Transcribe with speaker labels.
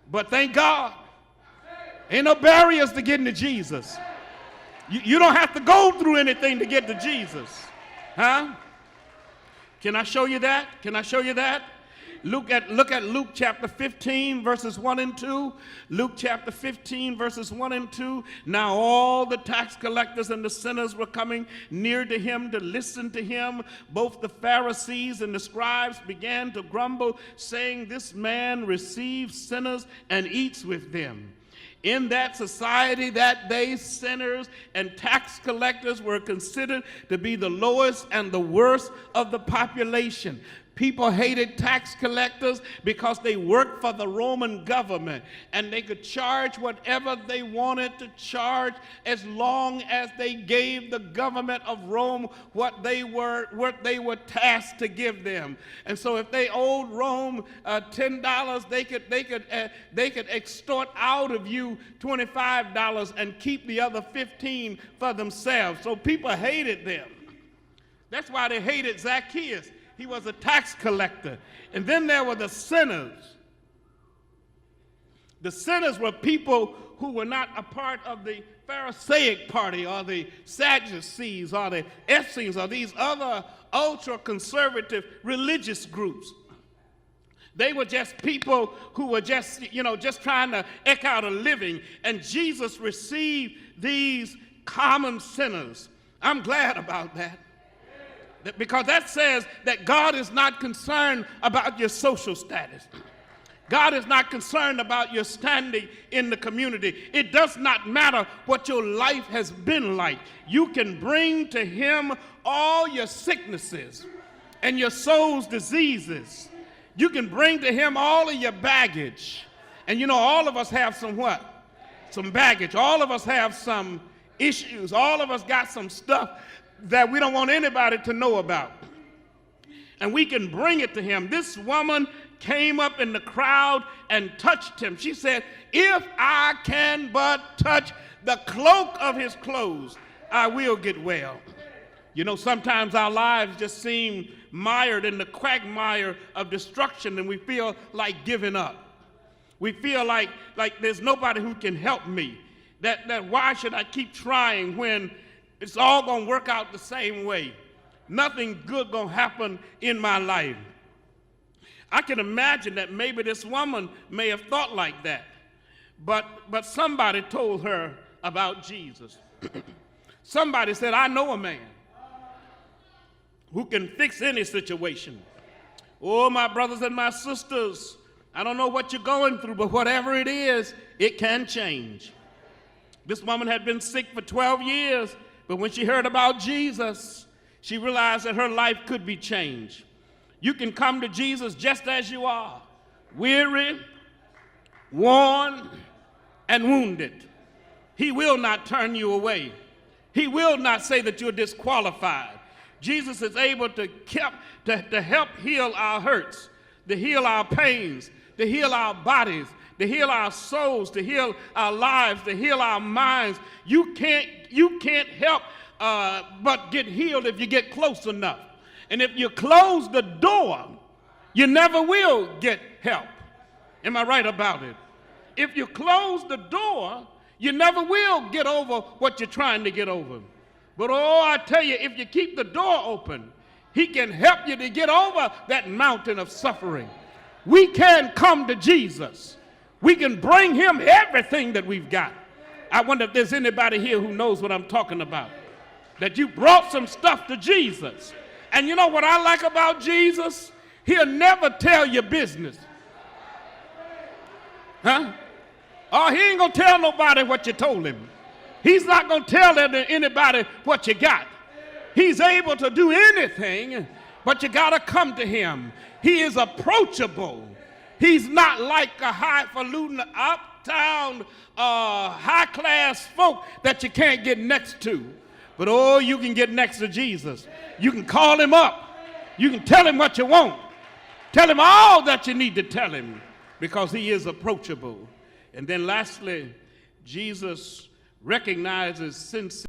Speaker 1: But thank God, ain't no barriers to getting to Jesus. You don't have to go through anything to get to Jesus. Huh? Can I show you that? Can I show you that? Look at Luke chapter 15, verses 1 and 2. Luke chapter 15, verses 1 and 2. Now all the tax collectors and the sinners were coming near to him to listen to him. Both the Pharisees and the scribes began to grumble, saying, "This man receives sinners and eats with them." In that society that day, sinners and tax collectors were considered to be the lowest and the worst of the population. People hated tax collectors because they worked for the Roman government, and they could charge whatever they wanted to charge as long as they gave the government of Rome what they were tasked to give them. And so if they owed Rome $10, they could extort out of you $25 and keep the other 15 for themselves. So people hated them. That's why they hated Zacchaeus. He was a tax collector. And then there were the sinners. The sinners were people who were not a part of the Pharisaic party or the Sadducees or the Essenes or these other ultra-conservative religious groups. They were just people who were just trying to eke out a living. And Jesus received these common sinners. I'm glad about that. Because that says that God is not concerned about your social status. God is not concerned about your standing in the community. It does not matter what your life has been like. You can bring to him all your sicknesses and your soul's diseases. You can bring to him all of your baggage. And all of us have some what? Some baggage. All of us have some issues. All of us got some stuff that we don't want anybody to know about. And we can bring it to him. This woman came up in the crowd and touched him. She said, "If I can but touch the cloak of his clothes, I will get well." Sometimes our lives just seem mired in the quagmire of destruction, and we feel like giving up. We feel like there's nobody who can help me. That why should I keep trying when it's all going to work out the same way? Nothing good going to happen in my life. I can imagine that maybe this woman may have thought like that. But somebody told her about Jesus. Somebody said, "I know a man who can fix any situation." Oh, my brothers and my sisters, I don't know what you're going through, but whatever it is, it can change. This woman had been sick for 12 years. But when she heard about Jesus, she realized that her life could be changed. You can come to Jesus just as you are, weary, worn, and wounded. He will not turn you away. He will not say that you're disqualified. Jesus is able to help heal our hurts, to heal our pains, to heal our bodies, to heal our souls, to heal our lives, to heal our minds. You can't help but get healed if you get close enough. And if you close the door, you never will get help. Am I right about it? If you close the door, you never will get over what you're trying to get over. But I tell you, if you keep the door open, he can help you to get over that mountain of suffering. We can come to Jesus. We can bring him everything that we've got. I wonder if there's anybody here who knows what I'm talking about. That you brought some stuff to Jesus. And you know what I like about Jesus? He'll never tell your business. Huh? Oh, he ain't going to tell nobody what you told him. He's not going to tell anybody what you got. He's able to do anything, but you got to come to him. He is approachable. He's not like a highfalutin, uptown, high-class folk that you can't get next to. But you can get next to Jesus. You can call him up. You can tell him what you want. Tell him all that you need to tell him, because he is approachable. And then lastly, Jesus recognizes sin.